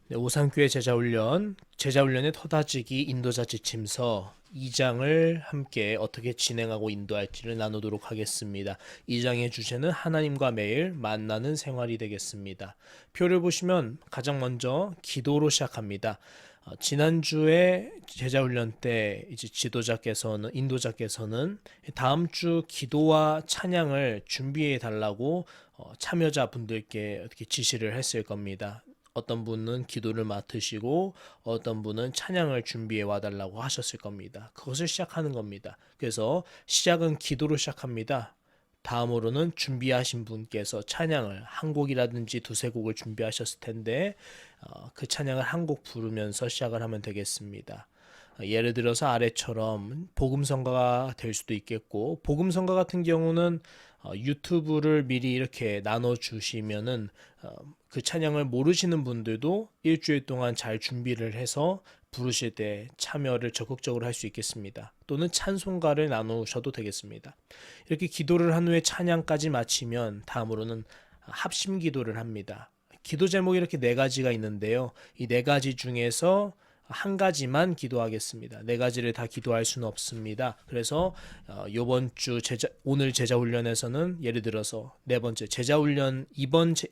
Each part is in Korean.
네, 오산교회 제자훈련의 터다지기 인도자 지침서 2장을 함께 어떻게 진행하고 인도할지를 나누도록 하겠습니다. 2장의 주제는 하나님과 매일 만나는 생활이 되겠습니다. 표를 보시면 가장 먼저 기도로 시작합니다. 지난주에 제자훈련 때 이제 인도자께서는 다음 주 기도와 찬양을 준비해 달라고 참여자분들께 어떻게 지시를 했을 겁니다. 어떤 분은 기도를 맡으시고 어떤 분은 찬양을 준비해 와달라고 하셨을 겁니다. 그것을 시작하는 겁니다. 그래서 시작은 기도로 시작합니다. 다음으로는 준비하신 분께서 찬양을 한 곡이라든지 두세 곡을 준비하셨을 텐데 그 찬양을 한 곡 부르면서 시작을 하면 되겠습니다. 예를 들어서 아래처럼 복음성가가 될 수도 있겠고, 복음성가 같은 경우는 유튜브를 미리 이렇게 나눠 주시면은 그 찬양을 모르시는 분들도 일주일 동안 잘 준비를 해서 부르실 때 참여를 적극적으로 할 수 있겠습니다. 또는 찬송가를 나누셔도 되겠습니다. 이렇게 기도를 한 후에 찬양까지 마치면 다음으로는 합심 기도를 합니다. 기도 제목이 이렇게 네 가지가 있는데요. 이 네 가지 중에서 한 가지만 기도하겠습니다. 네 가지를 다 기도할 수는 없습니다. 그래서 오늘 제자 훈련에서는 예를 들어서 네 번째 제자 훈련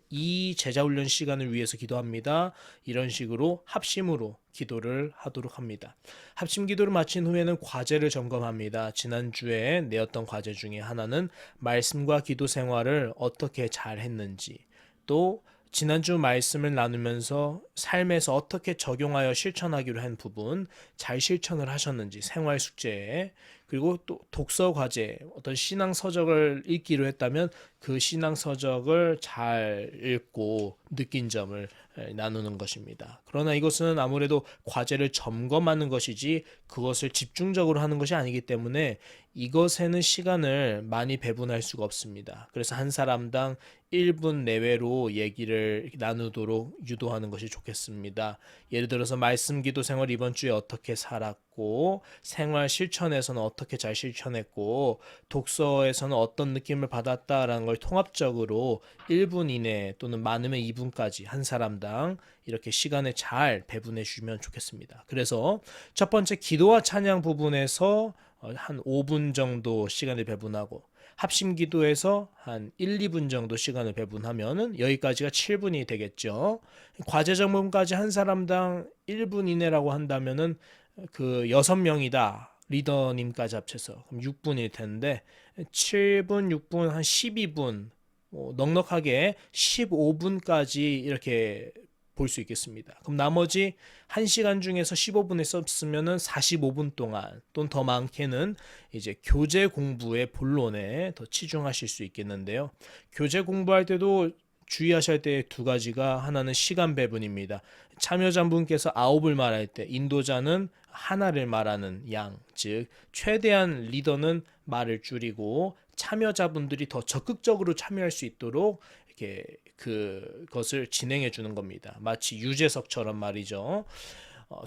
이 제자 훈련 시간을 위해서 기도합니다. 이런 식으로 합심으로 기도를 하도록 합니다. 합심 기도를 마친 후에는 과제를 점검합니다. 지난주에 내었던 과제 중에 하나는 말씀과 기도 생활을 어떻게 잘 했는지, 또 지난주 말씀을 나누면서 삶에서 어떻게 적용하여 실천하기로 한 부분 잘 실천을 하셨는지 생활 숙제에, 그리고 또 독서 과제, 어떤 신앙 서적을 읽기로 했다면 그 신앙 서적을 잘 읽고 느낀 점을 나누는 것입니다. 그러나 이것은 아무래도 과제를 점검하는 것이지 그것을 집중적으로 하는 것이 아니기 때문에 이것에는 시간을 많이 배분할 수가 없습니다. 그래서 한 사람당 1분 내외로 얘기를 나누도록 유도하는 것이 좋겠습니다. 예를 들어서 말씀 기도 생활 이번 주에 어떻게 살았고, 생활 실천에서는 어떻게 잘 실천했고, 독서에서는 어떤 느낌을 받았다라는 걸 통합적으로 1분 이내 또는 많으면 2분까지 한 사람당 이렇게 시간을 잘 배분해 주시면 좋겠습니다. 그래서 첫 번째 기도와 찬양 부분에서 한 5분 정도 시간을 배분하고, 합심 기도에서 한 1, 2분 정도 시간을 배분하면은 여기까지가 7분이 되겠죠. 과제 점검까지 한 사람당 1분 이내라고 한다면은 그 6명이다. 리더님까지 합쳐서 그럼 6분일 텐데 7분, 6분, 한 12분, 넉넉하게 15분까지 이렇게 볼 수 있겠습니다. 그럼 나머지 1시간 중에서 15분을 썼으면은 45분 동안 또는 더 많게는 이제 교재 공부의 본론에 더 치중하실 수 있겠는데요. 교재 공부할 때도 주의하셔야 될 두 가지가, 하나는 시간 배분입니다. 참여자분께서 9을 말할 때 인도자는 하나를 말하는 양, 즉 최대한 리더는 말을 줄이고 참여자분들이 더 적극적으로 참여할 수 있도록 이렇게 그것을 진행해 주는 겁니다. 마치 유재석처럼 말이죠.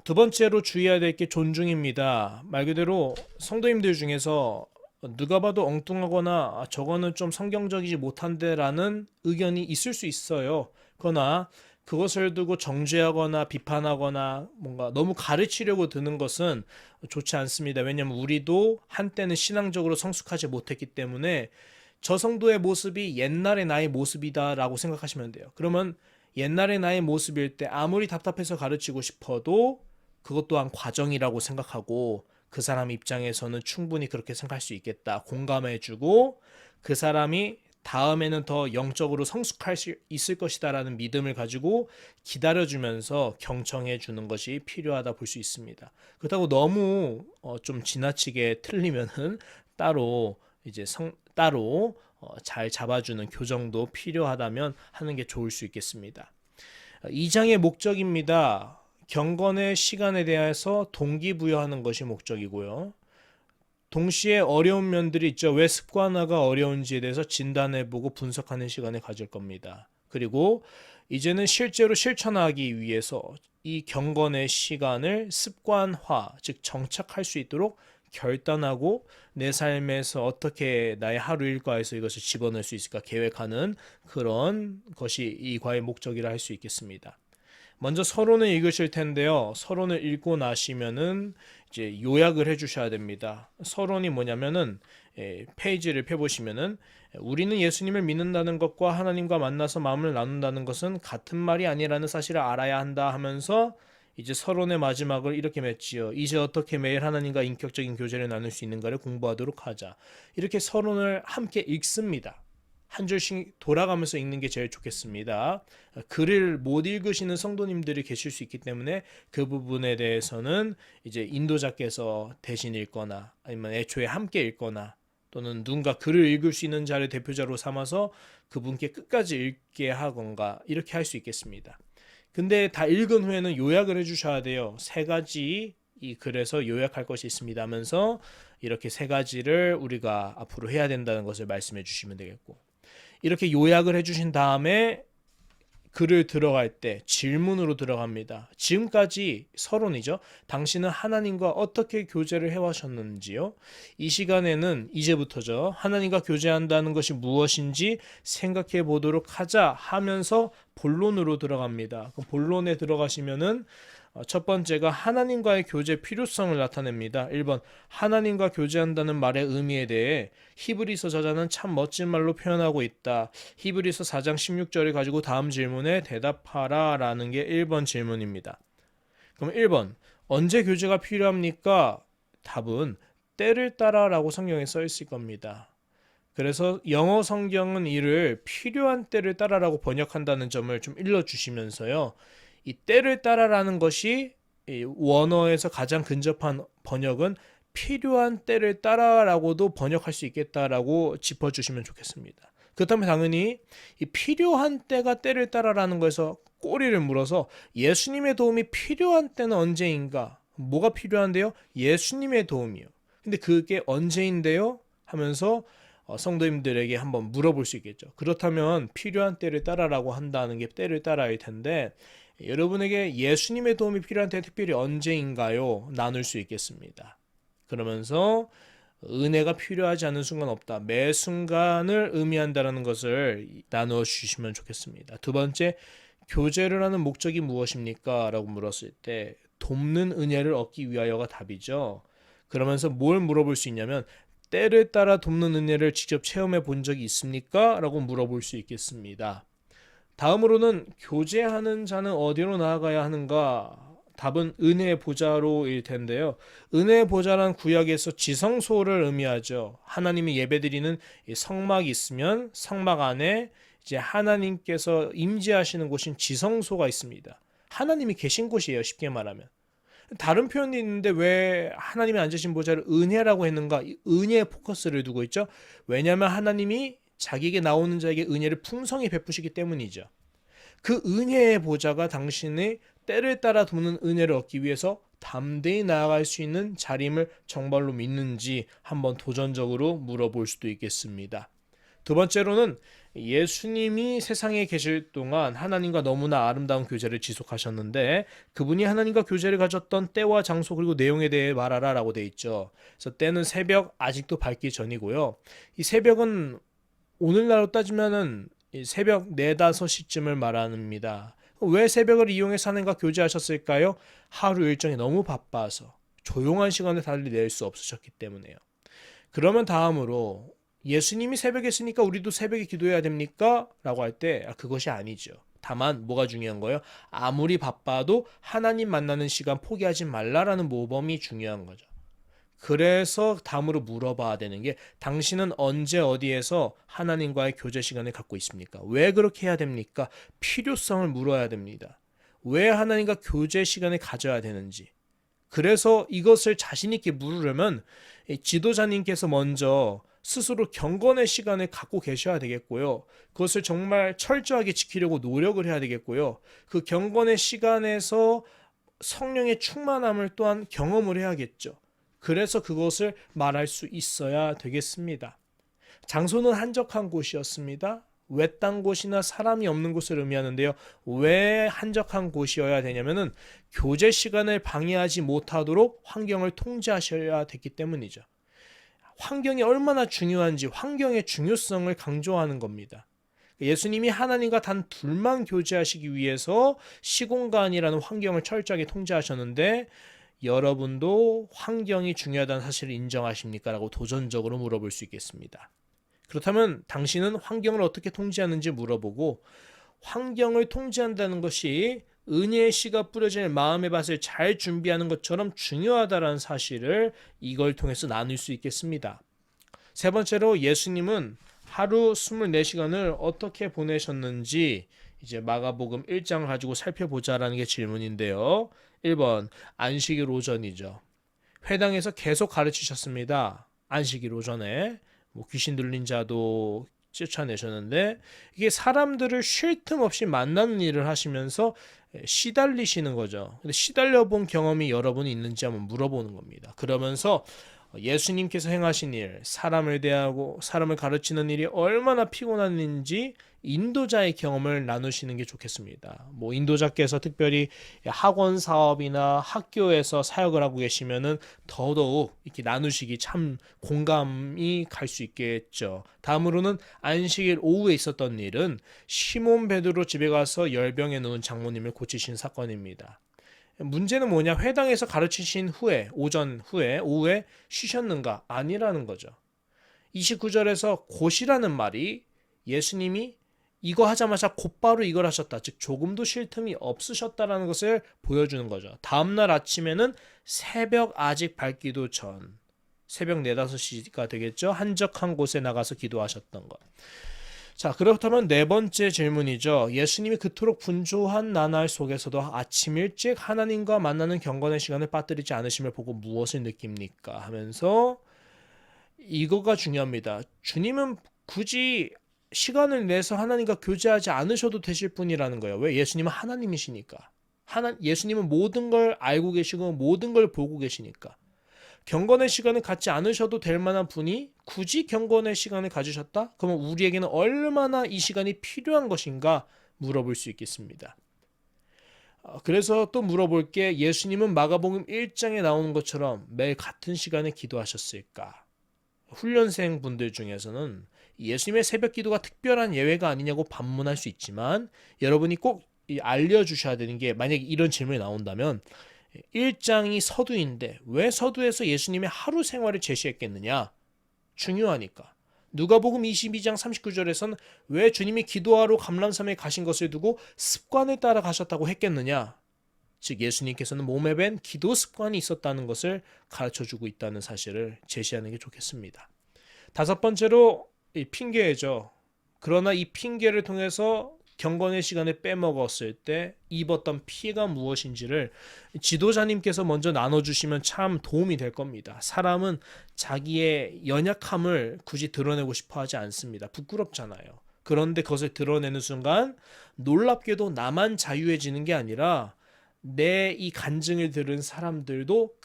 두 번째로 주의해야 될 게 존중입니다. 말 그대로 성도님들 중에서 누가 봐도 엉뚱하거나 저거는 좀 성경적이지 못한데라는 의견이 있을 수 있어요. 그러나 그것을 두고 정죄하거나 비판하거나 뭔가 너무 가르치려고 드는 것은 좋지 않습니다. 왜냐하면 우리도 한때는 신앙적으로 성숙하지 못했기 때문에 저 성도의 모습이 옛날의 나의 모습이다라고 생각하시면 돼요. 그러면 옛날의 나의 모습일 때 아무리 답답해서 가르치고 싶어도 그것 또한 과정이라고 생각하고, 그 사람 입장에서는 충분히 그렇게 생각할 수 있겠다 공감해주고, 그 사람이 다음에는 더 영적으로 성숙할 수 있을 것이다라는 믿음을 가지고 기다려주면서 경청해 주는 것이 필요하다 볼 수 있습니다. 그렇다고 너무 좀 지나치게 틀리면은 따로 따로 잘 잡아주는 교정도 필요하다면 하는 게 좋을 수 있겠습니다. 2장의 목적입니다. 경건의 시간에 대해서 동기부여하는 것이 목적이고요. 동시에 어려운 면들이 있죠. 왜 습관화가 어려운지에 대해서 진단해보고 분석하는 시간을 가질 겁니다. 그리고 이제는 실제로 실천하기 위해서 이 경건의 시간을 습관화, 즉 정착할 수 있도록 결단하고 내 삶에서 어떻게 나의 하루 일과에서 이것을 집어넣을 수 있을까 계획하는 그런 것이 이 과의 목적이라 할 수 있겠습니다. 먼저 서론을 읽으실 텐데요. 서론을 읽고 나시면은 이제 요약을 해 주셔야 됩니다. 서론이 뭐냐면은 페이지를 펴보시면은 우리는 예수님을 믿는다는 것과 하나님과 만나서 마음을 나눈다는 것은 같은 말이 아니라는 사실을 알아야 한다 하면서 이제 서론의 마지막을 이렇게 맺지요. 이제 어떻게 매일 하나님과 인격적인 교제를 나눌 수 있는가를 공부하도록 하자. 이렇게 서론을 함께 읽습니다. 한 줄씩 돌아가면서 읽는 게 제일 좋겠습니다. 글을 못 읽으시는 성도님들이 계실 수 있기 때문에 그 부분에 대해서는 이제 인도자께서 대신 읽거나 아니면 애초에 함께 읽거나 또는 누군가 글을 읽을 수 있는 자를 대표자로 삼아서 그분께 끝까지 읽게 하건가 이렇게 할 수 있겠습니다. 근데 다 읽은 후에는 요약을 해주셔야 돼요. 세 가지 이 글에서 요약할 것이 있습니다 하면서 이렇게 세 가지를 우리가 앞으로 해야 된다는 것을 말씀해 주시면 되겠고, 이렇게 요약을 해주신 다음에 글을 들어갈 때 질문으로 들어갑니다. 지금까지 서론이죠. 당신은 하나님과 어떻게 교제를 해와셨는지요? 이 시간에는 이제부터죠. 하나님과 교제한다는 것이 무엇인지 생각해 보도록 하자 하면서 본론으로 들어갑니다. 그 본론에 들어가시면은 첫 번째가 하나님과의 교제 필요성을 나타냅니다. 1번, 하나님과 교제한다는 말의 의미에 대해 히브리서 저자는 참 멋진 말로 표현하고 있다. 히브리서 4장 16절을 가지고 다음 질문에 대답하라 라는 게 1번 질문입니다. 그럼 1번, 언제 교제가 필요합니까? 답은 때를 따라 라고 성경에 써 있을 겁니다. 그래서 영어 성경은 이를 필요한 때를 따라라고 번역한다는 점을 좀 일러주시면서요. 이 때를 따라라는 것이 원어에서 가장 근접한 번역은 필요한 때를 따라라고도 번역할 수 있겠다라고 짚어주시면 좋겠습니다. 그렇다면 당연히 이 필요한 때가 때를 따라라는 거에서 꼬리를 물어서 예수님의 도움이 필요한 때는 언제인가? 뭐가 필요한데요? 예수님의 도움이요. 근데 그게 언제인데요? 하면서 성도님들에게 한번 물어볼 수 있겠죠. 그렇다면 필요한 때를 따라라고 한다는 게 때를 따라일 텐데, 여러분에게 예수님의 도움이 필요한 때 특별히 언제인가요? 나눌 수 있겠습니다. 그러면서 은혜가 필요하지 않은 순간 없다. 매 순간을 의미한다는 것을 나누어 주시면 좋겠습니다. 두 번째, 교제를 하는 목적이 무엇입니까? 라고 물었을 때 돕는 은혜를 얻기 위하여가 답이죠. 그러면서 뭘 물어볼 수 있냐면 때를 따라 돕는 은혜를 직접 체험해 본 적이 있습니까? 라고 물어볼 수 있겠습니다. 다음으로는 교제하는 자는 어디로 나아가야 하는가? 답은 은혜의 보좌로일 텐데요. 은혜의 보좌란 구약에서 지성소를 의미하죠. 하나님이 예배드리는 성막이 있으면 성막 안에 이제 하나님께서 임재하시는 곳인 지성소가 있습니다. 하나님이 계신 곳이에요. 쉽게 말하면. 다른 표현이 있는데 왜 하나님이 앉으신 보좌를 은혜라고 했는가? 은혜의 포커스를 두고 있죠. 왜냐하면 하나님이 자기에게 나오는 자에게 은혜를 풍성히 베푸시기 때문이죠. 그 은혜의 보좌가 당신의 때를 따라 돕는 은혜를 얻기 위해서 담대히 나아갈 수 있는 자림을 정말로 믿는지 한번 도전적으로 물어볼 수도 있겠습니다. 두 번째로는 예수님이 세상에 계실 동안 하나님과 너무나 아름다운 교제를 지속하셨는데 그분이 하나님과 교제를 가졌던 때와 장소 그리고 내용에 대해 말하라 라고 되어 있죠. 그래서 때는 새벽 아직도 밝기 전이고요. 이 새벽은 오늘날로 따지면은 새벽 4, 5시쯤을 말합니다. 왜 새벽을 이용해서 하나님과 교제하셨을까요? 하루 일정이 너무 바빠서 조용한 시간을 달리 낼 수 없으셨기 때문에요. 그러면 다음으로 예수님이 새벽에 있으니까 우리도 새벽에 기도해야 됩니까? 라고 할 때 그것이 아니죠. 다만 뭐가 중요한 거예요? 아무리 바빠도 하나님 만나는 시간 포기하지 말라라는 모범이 중요한 거죠. 그래서 다음으로 물어봐야 되는 게 당신은 언제 어디에서 하나님과의 교제 시간을 갖고 있습니까? 왜 그렇게 해야 됩니까? 필요성을 물어야 됩니다. 왜 하나님과 교제 시간을 가져야 되는지. 그래서 이것을 자신 있게 물으려면 지도자님께서 먼저 스스로 경건의 시간을 갖고 계셔야 되겠고요. 그것을 정말 철저하게 지키려고 노력을 해야 되겠고요. 그 경건의 시간에서 성령의 충만함을 또한 경험을 해야겠죠. 그래서 그것을 말할 수 있어야 되겠습니다. 장소는 한적한 곳이었습니다. 외딴 곳이나 사람이 없는 곳을 의미하는데요. 왜 한적한 곳이어야 되냐면은 교제 시간을 방해하지 못하도록 환경을 통제하셔야 됐기 때문이죠. 환경이 얼마나 중요한지 환경의 중요성을 강조하는 겁니다. 예수님이 하나님과 단 둘만 교제하시기 위해서 시공간이라는 환경을 철저하게 통제하셨는데 여러분도 환경이 중요하다는 사실을 인정하십니까? 라고 도전적으로 물어볼 수 있겠습니다. 그렇다면 당신은 환경을 어떻게 통제하는지 물어보고 환경을 통제한다는 것이 은혜의 씨가 뿌려질 마음의 밭을 잘 준비하는 것처럼 중요하다는 사실을 이걸 통해서 나눌 수 있겠습니다. 세 번째로 예수님은 하루 24시간을 어떻게 보내셨는지 이제 마가복음 1장을 가지고 살펴보자라는 게 질문인데요. 1번 안식일 오전이죠. 회당에서 계속 가르치셨습니다. 안식일 오전에 귀신 들린 자도 쫓아내셨는데 이게 사람들을 쉴 틈 없이 만나는 일을 하시면서 시달리시는 거죠. 근데 시달려 본 경험이 여러분이 있는지 한번 물어보는 겁니다. 그러면서 예수님께서 행하신 일, 사람을 대하고 사람을 가르치는 일이 얼마나 피곤한지 인도자의 경험을 나누시는 게 좋겠습니다. 인도자께서 특별히 학원 사업이나 학교에서 사역을 하고 계시면은 더더욱 이렇게 나누시기 참 공감이 갈 수 있겠죠. 다음으로는 안식일 오후에 있었던 일은 시몬 베드로 집에 가서 열병에 누운 장모님을 고치신 사건입니다. 문제는 뭐냐? 회당에서 가르치신 후에 오전 후에 오후에 쉬셨는가? 아니라는 거죠. 29절에서 곧이라는 말이 예수님이 이거 하자마자 곧바로 이걸 하셨다. 즉 조금도 쉴 틈이 없으셨다라는 것을 보여주는 거죠. 다음날 아침에는 새벽 아직 밝기도 전 새벽 4, 5시가 되겠죠. 한적한 곳에 나가서 기도하셨던 것. 자, 그렇다면 네 번째 질문이죠. 예수님이 그토록 분주한 나날 속에서도 아침 일찍 하나님과 만나는 경건의 시간을 빠뜨리지 않으심을 보고 무엇을 느낍니까? 하면서 이거가 중요합니다. 주님은 굳이 시간을 내서 하나님과 교제하지 않으셔도 되실 분이라는 거예요. 왜? 예수님은 하나님이시니까. 예수님은 모든 걸 알고 계시고 모든 걸 보고 계시니까. 경건의 시간을 갖지 않으셔도 될 만한 분이 굳이 경건의 시간을 가지셨다? 그러면 우리에게는 얼마나 이 시간이 필요한 것인가 물어볼 수 있겠습니다. 그래서 또 물어볼 게 예수님은 마가복음 1장에 나오는 것처럼 매일 같은 시간에 기도하셨을까? 훈련생 분들 중에서는 예수님의 새벽 기도가 특별한 예외가 아니냐고 반문할 수 있지만 여러분이 꼭 알려주셔야 되는 게 만약에 이런 질문이 나온다면 1장이 서두인데 왜 서두에서 예수님의 하루 생활을 제시했겠느냐? 중요하니까. 누가복음 22장 39절에서는 왜 주님이 기도하러 감람산에 가신 것을 두고 습관을 따라 가셨다고 했겠느냐? 즉 예수님께서는 몸에 밴 기도 습관이 있었다는 것을 가르쳐주고 있다는 사실을 제시하는 게 좋겠습니다. 다섯 번째로 이 핑계죠. 그러나 이 핑계를 통해서 경건의 시간을 빼먹었을 때 입었던 피해가 무엇인지를 지도자님께서 먼저 나눠주시면 참 도움이 될 겁니다. 사람은 자기의 연약함을 굳이 드러내고 싶어 하지 않습니다. 부끄럽잖아요. 그런데 그것을 드러내는 순간 놀랍게도 나만 자유해지는 게 아니라 내 이 간증을 들은 사람들도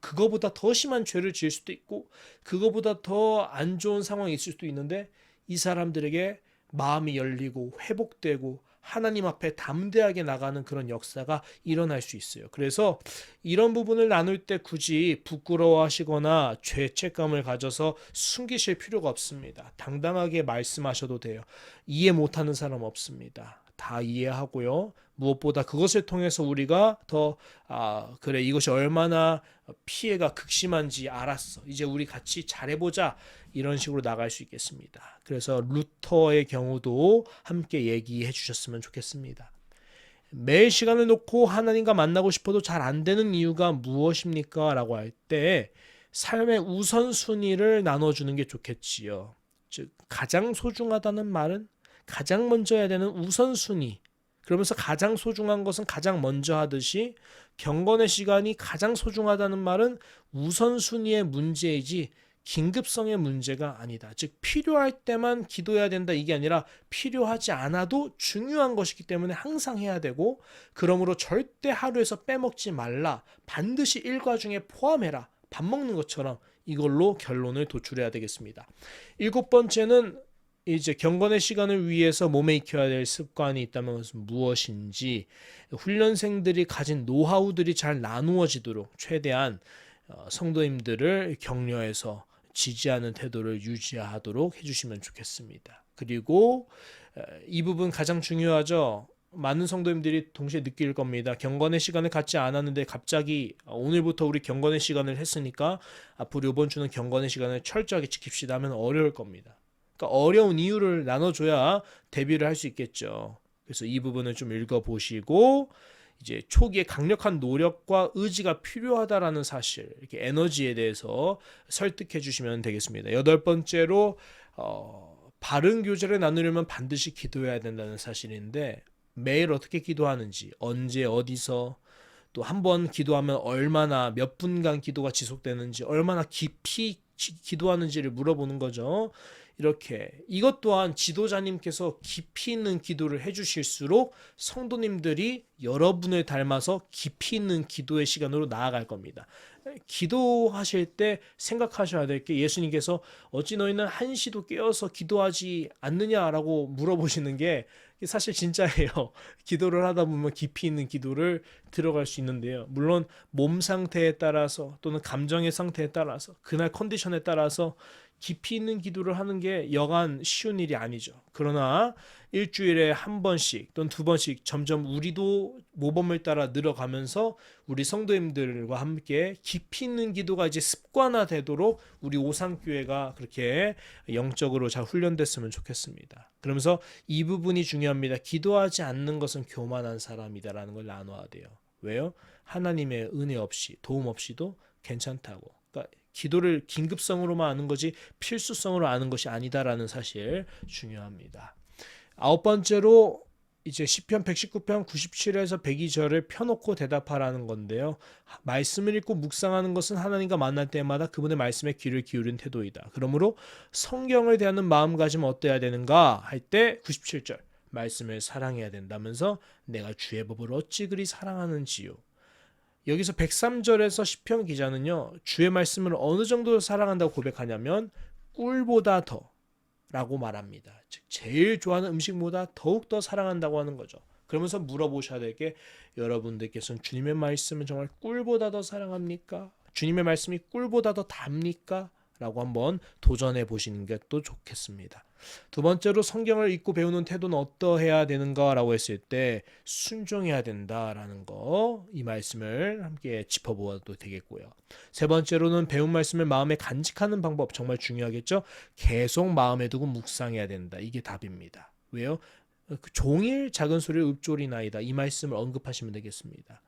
그거보다 더 심한 죄를 지을 수도 있고 그거보다 더 안 좋은 상황이 있을 수도 있는데 이 사람들에게 마음이 열리고 회복되고 하나님 앞에 담대하게 나가는 그런 역사가 일어날 수 있어요. 그래서 이런 부분을 나눌 때 굳이 부끄러워하시거나 죄책감을 가져서 숨기실 필요가 없습니다. 당당하게 말씀하셔도 돼요. 이해 못하는 사람 없습니다. 다 이해하고요. 무엇보다 그것을 통해서 우리가 더 그래 이것이 얼마나 피해가 극심한지 알았어. 이제 우리 같이 잘해보자. 이런 식으로 나갈 수 있겠습니다. 그래서 루터의 경우도 함께 얘기해 주셨으면 좋겠습니다. 매일 시간을 놓고 하나님과 만나고 싶어도 잘 안 되는 이유가 무엇입니까? 라고 할 때 삶의 우선순위를 나눠주는 게 좋겠지요. 즉 가장 소중하다는 말은 가장 먼저 해야 되는 우선순위. 그러면서 가장 소중한 것은 가장 먼저 하듯이 경건의 시간이 가장 소중하다는 말은 우선순위의 문제이지 긴급성의 문제가 아니다. 즉 필요할 때만 기도해야 된다 이게 아니라 필요하지 않아도 중요한 것이기 때문에 항상 해야 되고 그러므로 절대 하루에서 빼먹지 말라. 반드시 일과 중에 포함해라. 밥 먹는 것처럼 이걸로 결론을 도출해야 되겠습니다. 일곱 번째는 이제 경건의 시간을 위해서 몸에 익혀야 될 습관이 있다면 그것은 무엇인지 훈련생들이 가진 노하우들이 잘 나누어지도록 최대한 성도님들을 격려해서 지지하는 태도를 유지하도록 해주시면 좋겠습니다. 그리고 이 부분 가장 중요하죠. 많은 성도님들이 동시에 느낄 겁니다. 경건의 시간을 갖지 않았는데 갑자기 오늘부터 우리 경건의 시간을 했으니까 앞으로 이번 주는 경건의 시간을 철저하게 지킵시다 하면 어려울 겁니다. 그러니까 어려운 이유를 나눠줘야 대비를 할 수 있겠죠. 그래서 이 부분을 좀 읽어보시고 이제 초기에 강력한 노력과 의지가 필요하다라는 사실, 이렇게 에너지에 대해서 설득해 주시면 되겠습니다. 여덟 번째로 바른 교제를 나누려면 반드시 기도해야 된다는 사실인데 매일 어떻게 기도하는지, 언제 어디서 또 한 번 기도하면 얼마나 몇 분간 기도가 지속되는지, 얼마나 깊이 기도하는지를 물어보는 거죠. 이렇게 이것 또한 지도자님께서 깊이 있는 기도를 해주실수록 성도님들이 여러분을 닮아서 깊이 있는 기도의 시간으로 나아갈 겁니다. 기도하실 때 생각하셔야 될 게 예수님께서 어찌 너희는 한시도 깨어서 기도하지 않느냐라고 물어보시는 게 사실 진짜예요. 기도를 하다 보면 깊이 있는 기도를 들어갈 수 있는데요. 물론 몸 상태에 따라서 또는 감정의 상태에 따라서 그날 컨디션에 따라서 깊이 있는 기도를 하는 게 여간 쉬운 일이 아니죠. 그러나 일주일에 한 번씩 또는 두 번씩 점점 우리도 모범을 따라 늘어가면서 우리 성도님들과 함께 깊이 있는 기도가 이제 습관화되도록 우리 오상교회가 그렇게 영적으로 잘 훈련됐으면 좋겠습니다. 그러면서 이 부분이 중요합니다. 기도하지 않는 것은 교만한 사람이다라는 걸 나눠야 돼요. 왜요? 하나님의 은혜 없이 도움 없이도 괜찮다고. 그러니까 기도를 긴급성으로만 아는 거지 필수성으로 아는 것이 아니다라는 사실 중요합니다. 아홉 번째로 이제 시편 119편 97에서 102절을 펴놓고 대답하라는 건데요. 말씀을 읽고 묵상하는 것은 하나님과 만날 때마다 그분의 말씀에 귀를 기울인 태도이다. 그러므로 성경을 대하는 마음가짐은 어때야 되는가 할 때 97절 말씀을 사랑해야 된다면서 내가 주의 법을 어찌 그리 사랑하는지요. 여기서 103절에서 시편 기자는요. 주의 말씀을 어느 정도 사랑한다고 고백하냐면 꿀보다 더 라고 말합니다. 즉 제일 좋아하는 음식보다 더욱더 사랑한다고 하는 거죠. 그러면서 물어보셔야 될 게 여러분들께서는 주님의 말씀은 정말 꿀보다 더 사랑합니까? 주님의 말씀이 꿀보다 더 답니까? 라고 한번 도전해 보시는 게 또 좋겠습니다. 두 번째로 성경을 읽고 배우는 태도는 어떠해야 되는가라고 했을 때 순종해야 된다라는 거, 이 말씀을 함께 짚어보아도 되겠고요. 세 번째로는 배운 말씀을 마음에 간직하는 방법 정말 중요하겠죠. 계속 마음에 두고 묵상해야 된다. 이게 답입니다. 왜요? 종일 작은 소리를 읊조리나이다. 이 말씀을 언급하시면 되겠습니다.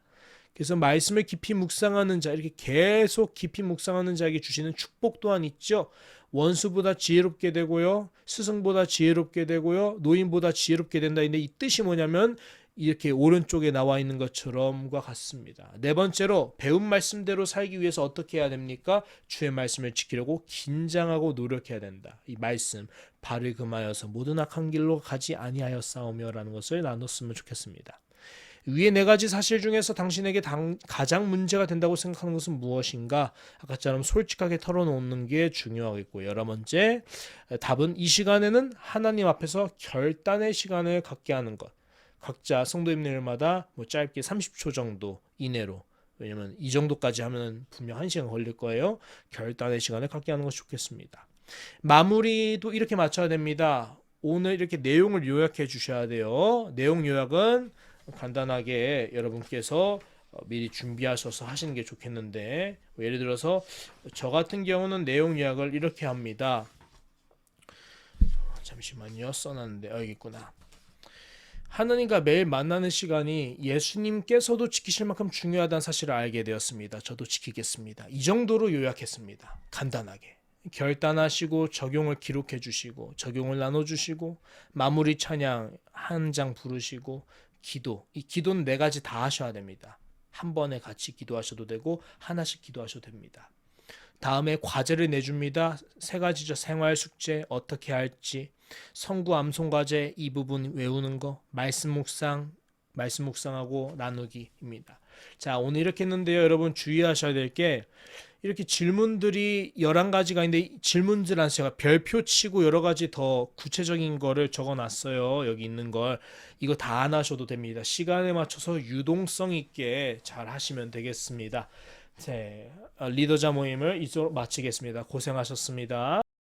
그래서 말씀을 깊이 묵상하는 자, 이렇게 계속 깊이 묵상하는 자에게 주시는 축복 또한 있죠. 원수보다 지혜롭게 되고요. 스승보다 지혜롭게 되고요. 노인보다 지혜롭게 된다. 근데 이 뜻이 뭐냐면 이렇게 오른쪽에 나와 있는 것처럼과 같습니다. 네 번째로 배운 말씀대로 살기 위해서 어떻게 해야 됩니까? 주의 말씀을 지키려고 긴장하고 노력해야 된다. 이 말씀 발을 금하여서 모든 악한 길로 가지 아니하였사오며라는 것을 나눴으면 좋겠습니다. 위에 네 가지 사실 중에서 당신에게 가장 문제가 된다고 생각하는 것은 무엇인가? 아까처럼 솔직하게 털어놓는 게 중요하겠고, 여러 번째 답은 이 시간에는 하나님 앞에서 결단의 시간을 갖게 하는 것. 각자 성도님들마다 뭐 짧게 30초 정도 이내로, 왜냐면 이 정도까지 하면 분명 1시간 걸릴 거예요. 결단의 시간을 갖게 하는 것이 좋겠습니다. 마무리도 이렇게 맞춰야 됩니다. 오늘 이렇게 내용을 요약해 주셔야 돼요. 내용 요약은 간단하게 여러분께서 미리 준비하셔서 하시는 게 좋겠는데, 예를 들어서 저 같은 경우는 내용 요약을 이렇게 합니다. 잠시만요. 써놨는데 여기 있구나. 하나님과 매일 만나는 시간이 예수님께서도 지키실 만큼 중요하다는 사실을 알게 되었습니다. 저도 지키겠습니다. 이 정도로 요약했습니다. 간단하게. 결단하시고 적용을 기록해 주시고 적용을 나눠 주시고 마무리 찬양 한 장 부르시고 기도. 이 기도는 네 가지 다 하셔야 됩니다. 한 번에 같이 기도하셔도 되고 하나씩 기도하셔도 됩니다. 다음에 과제를 내줍니다. 세 가지죠. 생활 숙제 어떻게 할지, 성구 암송 과제 이 부분 외우는 거, 말씀 묵상하고 나누기입니다. 자, 오늘 이렇게 했는데요. 여러분 주의하셔야 될 게 이렇게 질문들이 11가지가 있는데 질문들 안에 제가 별표 치고 여러 가지 더 구체적인 거를 적어놨어요. 여기 있는 걸. 이거 다 안 하셔도 됩니다. 시간에 맞춰서 유동성 있게 잘 하시면 되겠습니다. 네, 리더자 모임을 이쪽으로 마치겠습니다. 고생하셨습니다.